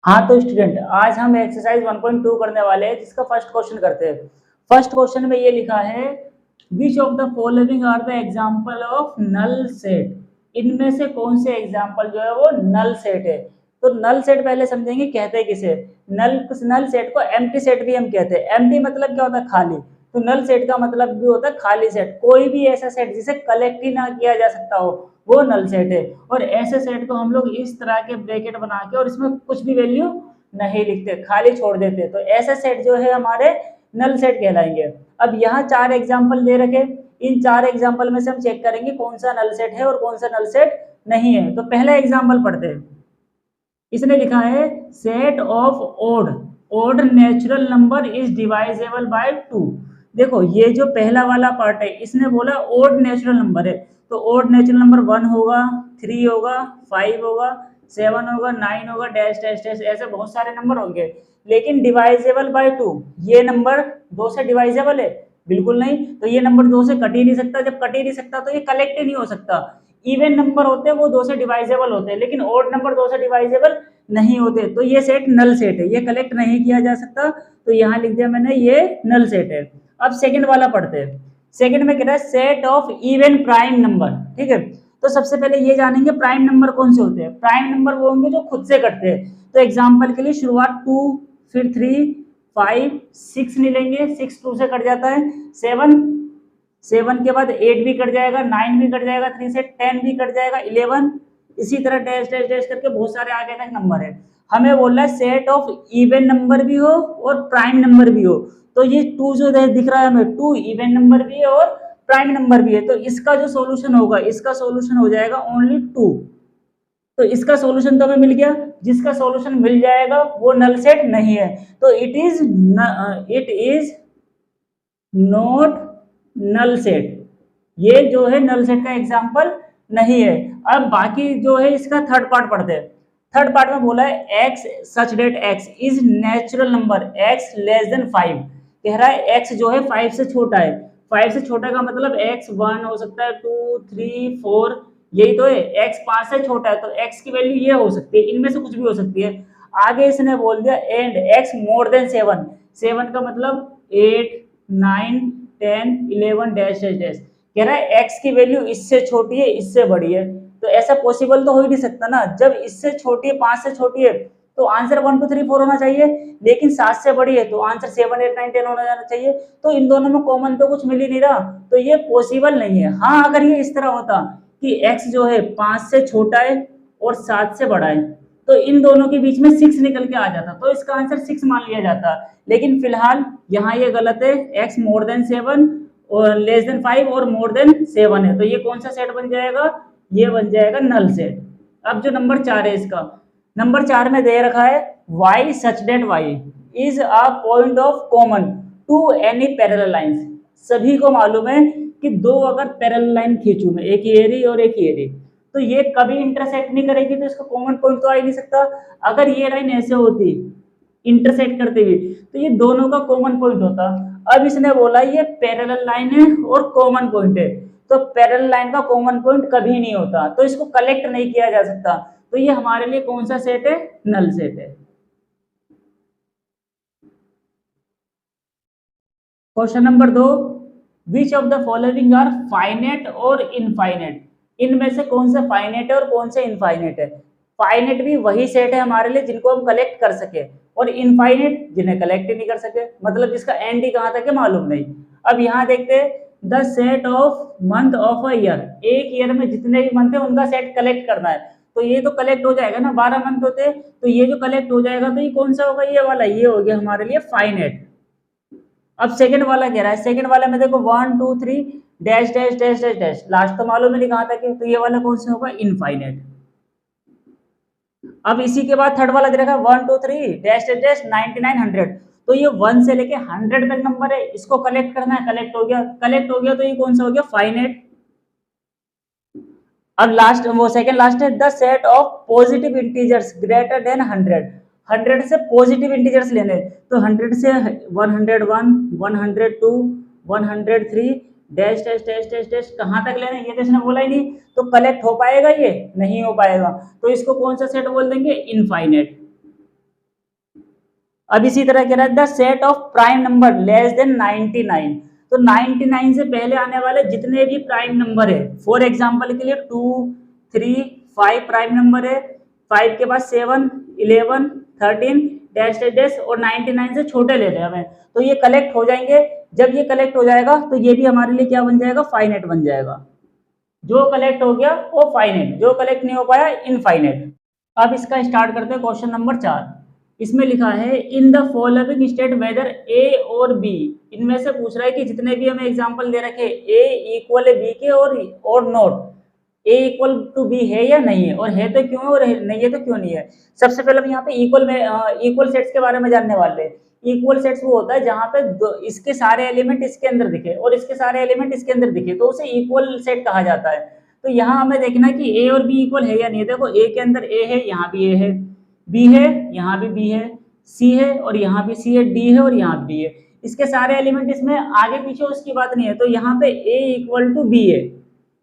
हाँ तो स्टूडेंट, आज हम एक्सरसाइज 1.2 करने वाले हैं, जिसका फर्स्ट क्वेश्चन करते हैं। फर्स्ट क्वेश्चन में ये लिखा है, which of the following are the example of null set. इनमें से कौन से एग्जाम्पल जो है वो नल सेट है। तो नल सेट पहले समझेंगे कहते किसे। नल नल सेट को एम्प्टी सेट भी हम कहते हैं। एम्प्टी मतलब क्या होता है, खाली। तो नल सेट का मतलब भी होता है खाली सेट, कोई भी ऐसा सेट जिसे कलेक्ट ही ना किया जा सकता हो, वो नल सेट है। और ऐसे सेट को हम लोग इस तरह के ब्रैकेट बना के और इसमें कुछ भी वैल्यू नहीं लिखते, खाली छोड़ देते, तो ऐसे सेट जो है हमारे नल सेट कहलाएंगे। अब यहाँ 4 एग्जाम्पल दे रखे, इन 4 एग्जाम्पल में से हम चेक करेंगे कौन सा नल सेट है और कौन सा नल सेट नहीं है। तो पहला एग्जाम्पल पढ़ते हैं। इसने लिखा है, set of odd odd natural number is divisible by 2। देखो ये जो पहला वाला पार्ट है, इसने बोला ओड नेचुरल नंबर है, तो ओड नेचुरल नंबर 1 होगा, 3 होगा, 5 होगा, 7 होगा, 9 होगा, डैश डैश डैश, ऐसे बहुत सारे नंबर होंगे। लेकिन डिवाइजेबल बाय 2, ये नंबर 2 से डिवाइजेबल है? बिल्कुल नहीं। तो ये नंबर 2 से कट ही नहीं सकता, जब कट ही नहीं सकता तो ये कलेक्ट ही नहीं हो सकता। इवन नंबर होते हैं वो 2 से डिवाइजेबल होते हैं, लेकिन ओड नंबर 2 से डिवाइजेबल नहीं होते, तो ये सेट नल सेट है, ये कलेक्ट नहीं किया जा सकता। तो यहाँ लिख दिया मैंने, ये नल सेट है। अब सेकंड वाला पढ़ते हैं। सेकंड में कह रहा है, set of even prime number. ठीक है, तो सबसे पहले ये जानेंगे प्राइम नंबर कौन से होते हैं। प्राइम नंबर वो होंगे जो खुद से कटते हैं। तो एग्जाम्पल के लिए शुरुआत 2, फिर 3, 5, 6 नहीं लेंगे, 6 2 से कट जाता है, 7 के बाद 8 भी कट जाएगा, 9 भी कट जाएगा, 3 से 10 भी कट जाएगा, 11, इसी तरह डैश डैश डैश करके बहुत सारे आगे तक नंबर है। हमें बोल रहा है सेट ऑफ इवन नंबर भी हो और प्राइम नंबर भी हो। तो ये 2 जो दिख रहा है हमें, 2 इवन नंबर भी है और प्राइम नंबर भी है, तो इसका जो सॉल्यूशन होगा, इसका सॉल्यूशन हो जाएगा ओनली 2। तो इसका सॉल्यूशन तो हमें मिल गया, जिसका सॉल्यूशन मिल जाएगा वो नल सेट नहीं है। तो it is not null set, ये जो है नल सेट का एग्जाम्पल नहीं है। अब बाकी जो है इसका थर्ड पार्ट पढ़ते हैं। थर्ड पार्ट में बोला है, x such that x is natural number x less than 5। कह रहा है एक्स जो है 5 से छोटा है। 5 से छोटा का मतलब एक्स 1 हो सकता है, 2, 3, 4, यही तो है। एक्स 5 से छोटा है, तो एक्स की वैल्यू ये हो सकती है, इनमें से कुछ भी हो सकती है। आगे इसने बोल दिया एंड एक्स मोर देन 7। 7 का मतलब 8, 9, 10, 11 डैश डैश डैश। कह रहा है एक्स की वैल्यू इससे छोटी है, इससे बड़ी है। तो ऐसा पॉसिबल तो हो ही नहीं सकता ना, जब इससे छोटी है, 5 से छोटी है, तो आंसर 1 2 3 4 होना चाहिए। लेकिन 7 से बड़ी है तो आंसर 7 8 9 10 होना जाना चाहिए। तो इन दोनों में कॉमन तो कुछ मिल ही नहीं रहा, तो ये पॉसिबल नहीं है। हाँ, अगर ये इस तरह होता कि एक्स जो है 5 से छोटा है और 7 से बड़ा है, तो इन दोनों के बीच में 6 निकल के आ जाता, तो इसका आंसर 6 मान लिया जाता। लेकिन फिलहाल यहाँ ये गलत है, एक्स मोर देन 7 और लेस देन 5 और मोर देन 7 है, तो ये कौन सा सेट बन जाएगा, ये बन जाएगा नल सेट। अब जो नंबर 4 है, इसका नंबर 4 में दे रखा है, y such that y is a point of common to any parallel lines। सभी को मालूम है कि दो अगर पैरेलल लाइन खींचूं मैं, एक ये रही और एक ये रही, तो ये कभी इंटरसेक्ट नहीं करेगी, तो इसका कॉमन पॉइंट तो आ ही नहीं सकता। अगर ये लाइन ऐसे होती इंटरसेक्ट करते हुए, तो ये दोनों का कॉमन पॉइंट होता। अब इसने बोला ये पैरेलल लाइन है और कॉमन पॉइंट है, तो पैरेलल लाइन का कॉमन पॉइंट कभी नहीं होता, तो इसको कलेक्ट नहीं किया जा सकता। तो ये हमारे लिए कौन सा सेट है, नल सेट है। Question number 2, which of the following are finite और इनफाइनेट। इनमें से कौन सा फाइनेट है और कौन सा इनफाइनेट है। फाइनेट भी वही सेट है हमारे लिए जिनको हम कलेक्ट कर सके, और इनफाइनेट जिन्हें कलेक्ट ही नहीं कर सके, मतलब जिसका एंड ही कहां तक है मालूम नहीं। अब यहाँ देखते हैं, the set of month of a year, एक ईयर में जितने भी मंथ है उनका सेट कलेक्ट करना है। तो ये तो कलेक्ट हो जाएगा ना, 12 मंथ होते हैं, तो ये जो कलेक्ट हो जाएगा, तो ये कौन सा होगा, ये वाला, ये हो गया हमारे लिए फाइनेट। अब सेकंड वाला कह रहा है, सेकंड वाले में देखो 1 2 3 dash dash dash dash dash, last तो मालूम नहीं कहां तक है, तो ये वाला कौन सा होगा, इनफाइनेट। अब इसी के बाद थर्ड वाला दे रखा है 1 2 3 डैश डैश डैश 99 100, तो ये 1 से लेके 100 तक नंबर है, इसको कलेक्ट करना है, कलेक्ट हो गया, कलेक्ट हो गया, तो ये कौन सा हो गया, फाइनेट। अब लास्ट वो सेकंड लास्ट है, the set of positive integers greater than 100। 100 से पॉजिटिव इंटीजर्स लेने, तो 100 से 101 102 103 dash dash dash dash dash कहाँ तक लेना, ये तो इसने बोला ही नहीं, तो कलेक्ट हो पाएगा, ये नहीं हो पाएगा, तो इसको कौन सा सेट बोल देंगे, इनफाइनेट। अब इसी तरह कह रहा है the set of prime number less than 99, तो 99 से पहले आने वाले जितने भी प्राइम नंबर है, फॉर एग्जांपल के लिए 2, 3, 5 प्राइम नंबर है, 5 के बाद 7, 11, 13 डैश डैश डैश और 99 से छोटे ले रहे हैं हमें, तो ये कलेक्ट हो जाएंगे। जब ये कलेक्ट हो जाएगा तो ये भी हमारे लिए क्या बन जाएगा, फाइनाइट बन जाएगा। जो कलेक्ट हो गया वो फाइनाइट, जो कलेक्ट नहीं हो पाया इनफाइनाइट। अब इसका स्टार्ट करते हैं क्वेश्चन नंबर 4। इसमें लिखा है in the following state whether A और बी, इनमें से पूछ रहा है कि जितने भी हमें एग्जांपल दे रखे ए इक्वल है बी के और not a equal to b है या नहीं है, और है तो क्यों है और नहीं है तो क्यों नहीं है। सबसे पहले हम यहाँ पे इक्वल सेट्स के बारे में जानने वाले हैं। इक्वल सेट्स वो होता है जहाँ पे इसके सारे एलिमेंट इसके अंदर दिखे और इसके सारे एलिमेंट इसके अंदर दिखे, तो उसे इक्वल सेट कहा जाता है। तो यहाँ हमें देखना कि ए और बी इक्वल है या नहीं है। देखो ए के अंदर ए है, यहाँ भी ए है, बी है, यहाँ भी बी है, सी है और यहाँ भी सी है, डी है और यहाँ भी है। इसके सारे एलिमेंट इसमें आगे पीछे उसकी बात नहीं है, तो यहाँ पे ए इक्वल टू बी है,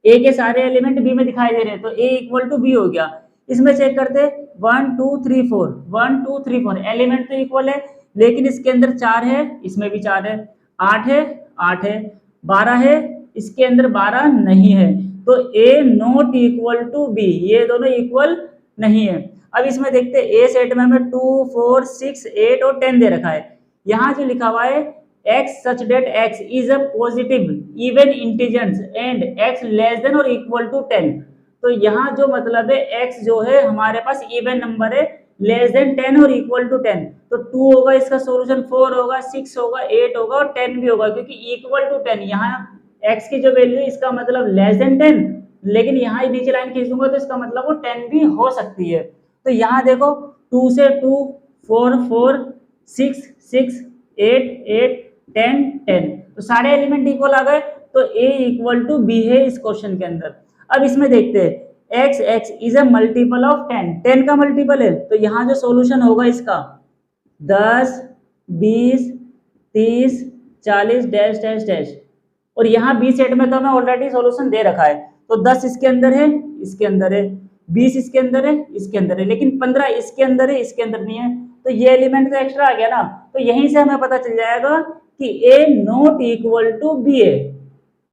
ए के सारे एलिमेंट बी में दिखाई दे रहे हैं, तो ए इक्वल टू बी हो गया। इसमें चेक करते 1 2 3 4 1 2 3 4 एलिमेंट तो इक्वल है, लेकिन इसके अंदर 4 है, इसमें भी 4 है, 8 है, 8 है, 12 है, इसके अंदर 12 नहीं है, तो ए नॉट इक्वल टू बी, ये दोनों इक्वल नहीं है। अब इसमें देखते ए सेट में हमें 2 4 6 8 और 10 दे रखा है। यहाँ जो लिखा हुआ है x such that x is a positive even integers and x less than or equal to 10, तो यहाँ जो मतलब है x जो है हमारे पास इवन नंबर है, लेस देन 10 और इक्वल टू 10, तो 2 होगा, इसका सॉल्यूशन 4 होगा, 6 होगा, 8 होगा और 10 भी होगा, क्योंकि इक्वल टू 10 यहाँ x की जो वैल्यू है इसका मतलब लेस देन 10, लेकिन यहाँ नीचे लाइन खींच दूंगा तो इसका मतलब वो 10 भी हो सकती है। तो यहाँ देखो 2 से 2 4 4 6 6 8 8 10 10, तो सारे एलिमेंट इक्वल आ गए, तो a इक्वल टू बी है इस क्वेश्चन के अंदर। अब इसमें देखते हैं x x is a multiple of 10, 10 का मल्टीपल है, तो यहाँ जो सॉल्यूशन होगा इसका 10 20 30 40 डैश डैश डैश, और यहाँ बी सेट में तो हमें ऑलरेडी सॉल्यूशन दे रखा है, तो 10 इसके अंदर है, इसके अंदर है, 20 इसके अंदर है, इसके अंदर है, लेकिन 15 इसके अंदर है, इसके अंदर नहीं है, तो ये एलिमेंट तो एक्स्ट्रा आ गया ना, तो यहीं से हमें पता चल जाएगा कि a not equal to b है।